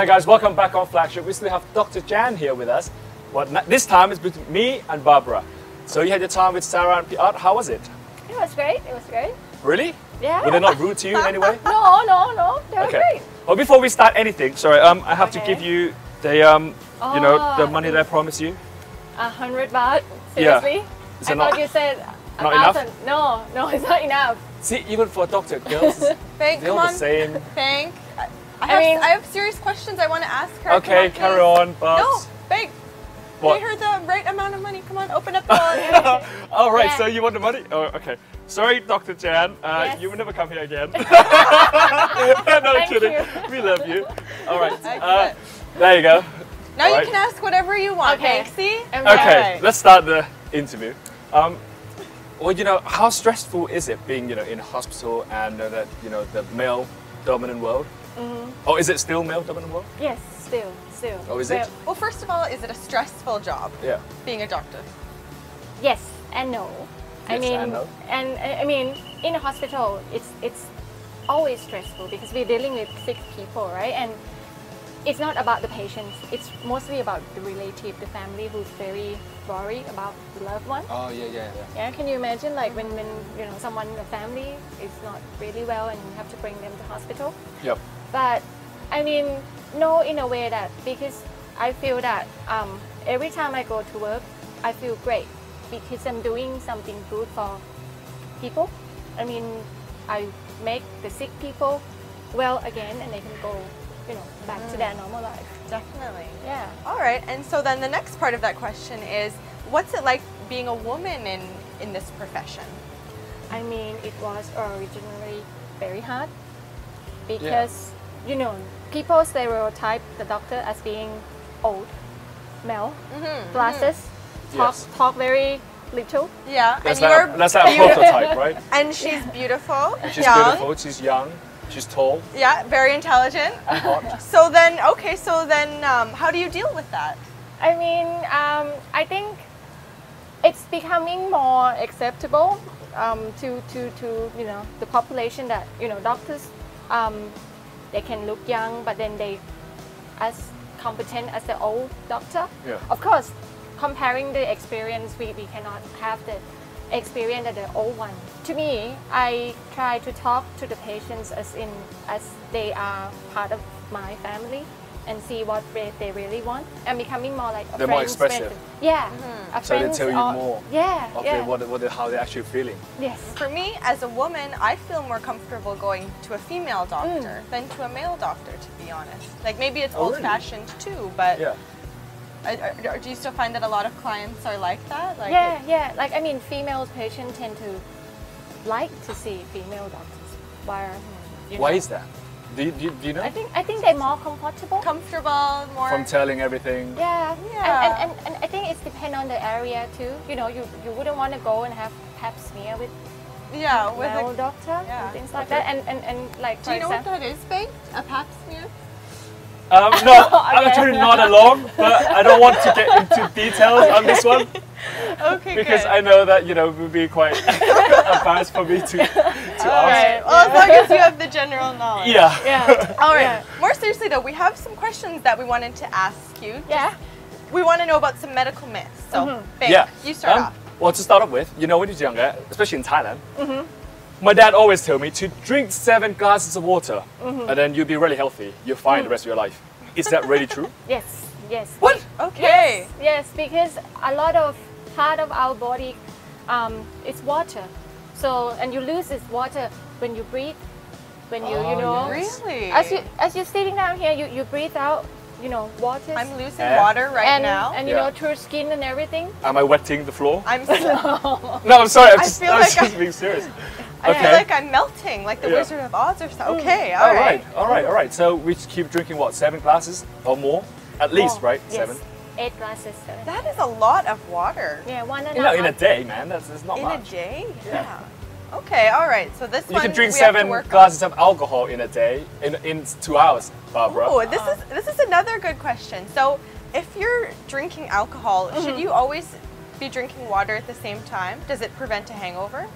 Hi guys, welcome back on Flagship. We still have Dr. Jan here with us. But this time it's between me and Barbara. So you had your time with Sarah and Piotr. How was it? It was great. It was great. Really? Yeah. Were they not rude to you in any way? No. They were great. Well, before we start anything, sorry, I have to give you the, you know, the money that I promised you. 100 baht? Seriously? Yeah. I thought you said not 1,000. enough? No, it's not enough. See, even for doctor girls, Thank, they're all the same. Thank. I have serious questions I want to ask her. Okay, carry on, Babs. No, Big. What? Pay her the right amount of money. Come on, open up the wallet. All right, Yeah. so you want the money? Oh, okay. Sorry, Dr. Jan. Yes. You will never come here again. no, Thank kidding. you. We love you. All right. Excellent. There you go. Now All you right. can ask whatever you want. Okay. See? Okay, let's start the interview. Well, you know, how stressful is it being, you know, in a hospital and that, you know, the male-dominant world? Or is it still male-dominant world? Yes, still. Oh, is it? Well, first of all, is it a stressful job? Yeah. Being a doctor. Yes and no. Yes and no. I mean, in a hospital, it's always stressful because we're dealing with sick people, right? And it's not about the patients. It's mostly about the relative, the family who's very worried about the loved one. Oh, yeah. Yeah, can you imagine like when you know someone in the family is not really well and you have to bring them to hospital? Yep. But I mean, no, in a way that because I feel that every time I go to work, I feel great because I'm doing something good for people. I mean, I make the sick people well again and they can go, you know, back to their normal life. Definitely. Yeah. All right. And so then the next part of that question is, what's it like being a woman in this profession? I mean, it was originally very hard because, you know, people stereotype the doctor as being old, male, glasses, talk very little. Yeah. That's and like a prototype, right? And she's beautiful. She's young. beautiful, she's young, she's tall. Yeah, very intelligent. And hot. So then, how do you deal with that? I mean, I think it's becoming more acceptable to you know the population that you know doctors they can look young but then they as competent as the old doctor. Yeah. Of course, comparing the experience, we cannot have the experience of the old one. To me, I try to talk to the patients as they are part of my family and see what they really want. I'm becoming more like a They're more friend's expressive. friend. Yeah. A So they friend's tell you or- more Yeah. of yeah. how they're actually feeling. Yes. For me, as a woman, I feel more comfortable going to a female doctor than to a male doctor, to be honest. Like maybe it's Oh, really? old-fashioned too, but Yeah. do you still find that a lot of clients are like that? Like Yeah. Like I mean, female patients tend to like to see female doctors. Why is that? Do you know? I think they're more comfortable. comfortable, more. From telling everything. Yeah. Yeah. And I think it's depend on the area too. You know, you wouldn't want to go and have pap smear with yeah, with male a, doctor yeah. and things like Okay. that. And like do you know what that is, babe? A pap smear? No, I'm actually not along, but I don't want to get into details on this one Okay, because good. I know that you know it would be quite embarrassed for me to ask. All right. Well, as long as you have the general knowledge. Yeah. Yeah. All right. Yeah. More seriously though, we have some questions that we wanted to ask you. Yeah. We want to know about some medical myths. So, babe, Yeah. you start off. Well, to start off with, you know, when you're younger, especially in Thailand, my dad always told me to drink 7 glasses of water, and then you'll be really healthy. You're fine the rest of your life. Is that really true? Yes. Yes. What? Okay. Yes, because a lot of part of our body is water. So and you lose this water when you breathe, when you Oh, know. yes. Really? As you're sitting down here, you breathe out, you know, water. I'm losing Yeah. water right now. And you Yeah. know, through skin and everything. Am I wetting the floor? I'm No, I'm sorry. I'm I just, feel I'm like just I- being serious. I feel like I'm melting, like the Yeah. Wizard of Oz or something. Okay, All all right, right. all right. So we keep drinking what, 7 glasses or more, at least, More. right? Yes. 7. 8 glasses. 7. That is a lot of water. Yeah, one and You know, in a half. day, man. That's not In much. a day? Yeah. Okay, all right. So this You one can drink we have to 7 work on. glasses of alcohol in a day in 2 hours, Barbara. Oh, this is another good question. So, if you're drinking alcohol, should you always be drinking water at the same time? Does it prevent a hangover?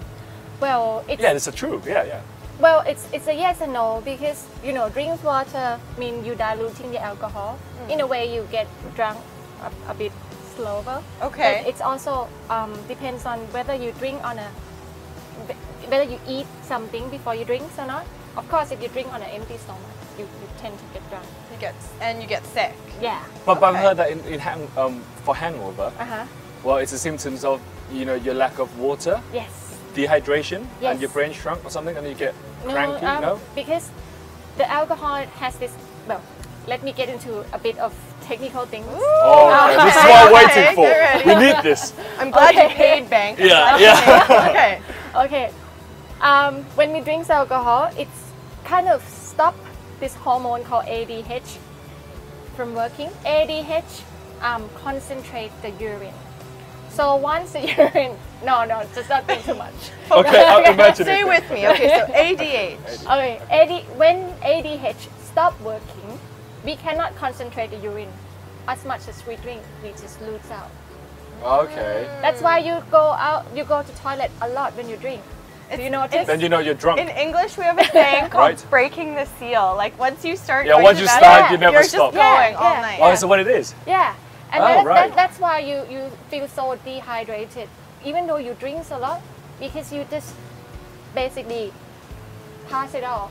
Well, it's Yeah, that's true. Yeah. Well, it's a yes and no because drink water mean you diluting the alcohol. In a way, you get drunk a bit slower. Okay. But it's also depends on whether you drink whether you eat something before you drink or not. Of course, if you drink on an empty stomach, you tend to get drunk. You get sick. Yeah. But I've heard that for hangover, well, it's the symptoms of your lack of water, Yes. dehydration, Yes. and your brain shrunk or something, and you get cranky. No. Because the alcohol has this. Well, let me get into a bit of technical things. Oh, okay. This is what I'm waiting for. get ready. We need this. I'm glad you paid, Bank. Yeah. Okay. Okay. When we drink alcohol, it's kind of stop this hormone called ADH from working. ADH concentrate the urine. So once the urine, no, just not think too much. Okay, I'll imagine Stay it. with me. Okay, so ADH. Okay, when ADH stop working, we cannot concentrate the urine as much as we drink. We just lose out. Okay. That's why you go to toilet a lot when you drink. Do you notice? Then you're drunk. In English, we have a saying called Right. breaking the seal. Like once you start, Yeah, going once to you bed, start, you never you're stop. just going all Yeah, night. Oh, is that what it is? Yeah, and Oh, right. that's why you feel so dehydrated, even though you drink a lot, because you just basically pass it off.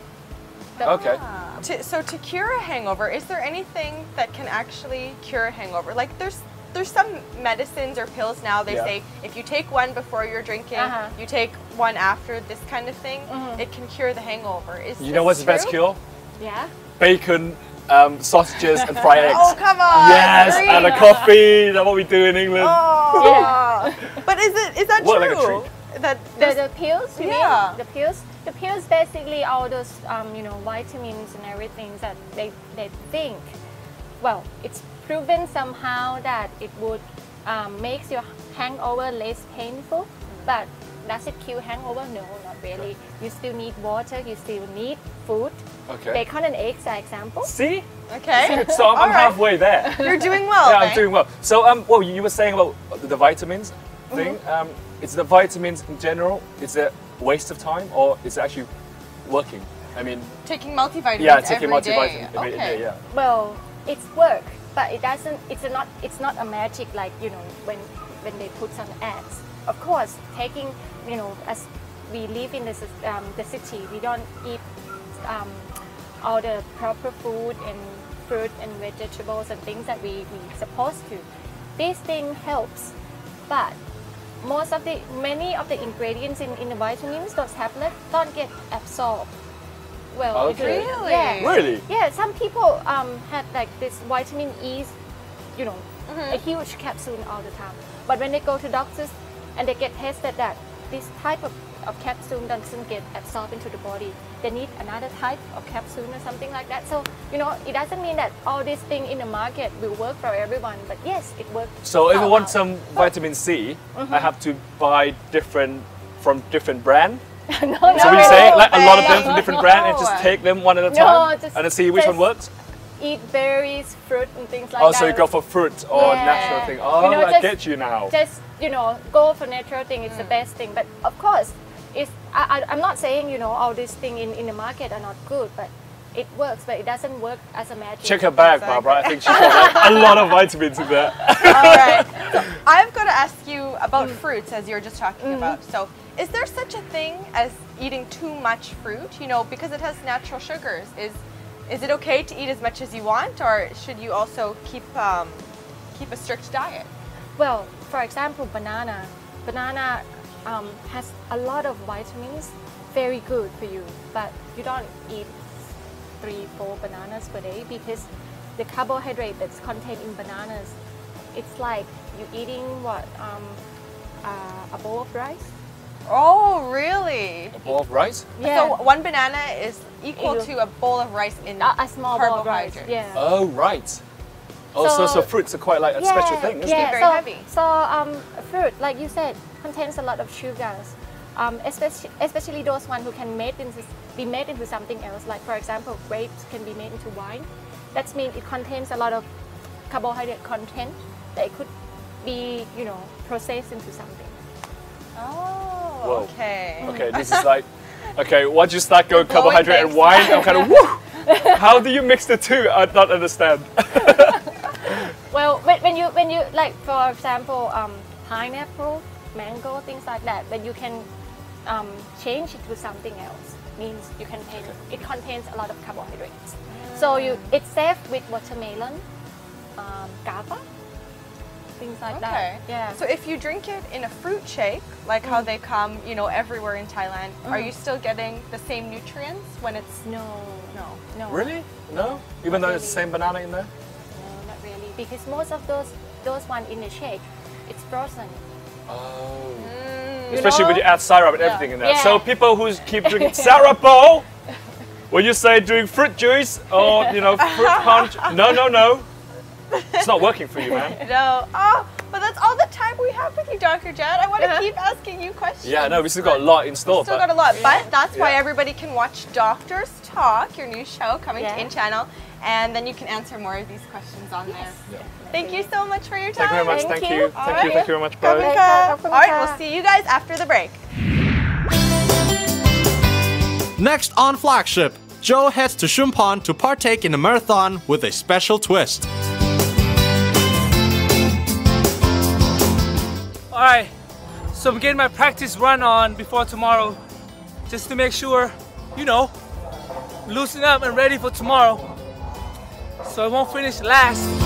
Okay. So to cure a hangover, is there anything that can actually cure a hangover? Like there's some medicines or pills now, they say if you take one before you're drinking, you take one after, this kind of thing, it can cure the hangover. You know what's the best cure? Yeah. Bacon, sausages, and fried eggs. Oh, come on. Yes, Green. and a coffee. That's what we do in England. Oh. Yeah. But is that What, true? like a treat? That The pills, you Yeah. mean? The pills basically all those vitamins and everything that they think. Well, it's proven somehow that it would makes your hangover less painful, but does it kill hangover? No, not really. You still need water. You still need food. Okay. Bacon and eggs are examples. See? Okay. So I'm All right. halfway there. You're doing well. Yeah, I'm Bank. doing well. So, well, you were saying about the vitamins thing. It's the vitamins in general. It's a waste of time, or is it actually working? I mean, Taking multivitamins. yeah, taking every day. multivitamin every day. Yeah. Well, it's work, but it doesn't. It's not a magic like when they put some ads. Of course, taking as we live in the city, we don't eat all the proper food and fruit and vegetables and things that we supposed to. This thing helps, but many of the ingredients in the vitamins, those tablets, don't get absorbed. Well, Okay. Really? Yeah. Really? Yeah, some people had like this vitamin E, a huge capsule all the time. But when they go to doctors and they get tested that this type of capsule doesn't get absorbed into the body, they need another type of capsule or something like that. So, it doesn't mean that all this thing in the market will work for everyone, but yes, it works. So if I for want us. some vitamin C, I have to buy from different brand. no, So what you're saying, like a lot of them No. from different brand, and just take them one at a time, just- and then see which one just works. Eat berries, fruit, and things like Oh, that. so you go for fruit or Yeah. natural thing. Oh, I just- get you now. Just go for natural thing. It's the best thing. But of course, I'm not saying all these things in the market are not good, but it works. But it doesn't work as a magic. Check her bag, Exactly. Barbara. I think she's got like, a lot of vitamins in there. All right. So I've got to ask you about fruits, as you were just talking about. So, is there such a thing as eating too much fruit? Because it has natural sugars. Is it okay to eat as much as you want, or should you also keep a strict diet? Well, for example, banana. Banana has a lot of vitamins, very good for you. But you don't eat 3-4 bananas per day because the carbohydrate that's contained in bananas, it's like you eating a bowl of rice. Oh, really? A bowl of rice? Yeah. So one banana is equal Equal- to a bowl of rice in a small bowl of rice. carbohydrates. Yeah. Oh, right. Oh, so So- fruits are quite like a special thing, isn't yeah. it? Very heavy. So fruit, like you said, contains a lot of sugars, especially those ones who can be made into something else. Like for example, grapes can be made into wine. That means it contains a lot of carbohydrate content that it could be, processed into something. Oh, Whoa. okay. Okay, this is like Okay, once you start going Glowing carbohydrate and face. wine, I'm kind of woo. How do you mix the two? I don't understand. Well, when you like, for example, pineapple, mango, things like that, but you can change it to something else. Means you can it contains a lot of carbohydrates. So it's safe with watermelon, guava, things like that. Yeah. So if you drink it in a fruit shake, like how they come, you know, everywhere in Thailand, are you still getting the same nutrients when it's No. Really? No? Even though it's the same banana in there? No, not really. Because most of those one in the shake, it's frozen. Oh. You Especially know? when you add syrup and everything in there. Yeah. So people who keep drinking syrup bowl, when you say drink fruit juice or, you know, fruit punch, no. It's not working for you, man. No. Oh, but that's all the time we have with you, Dr. Jan. I want to keep asking you questions. Yeah, no, we still got a lot in store. Still got a lot, but that's why everybody can watch Doctors Talk, your new show coming to In Channel, and then you can answer more of these questions on there. Thank you so much for your time. Thank you very much. Thank Thank you. you. Thank you very much. Bye. All right, we'll see you guys after the break. Next on Flagship, Joe heads to Shumpon to partake in a marathon with a special twist. Alright, so I'm getting my practice run on before tomorrow, just to make sure, you know, loosen up and ready for tomorrow, so I won't finish last.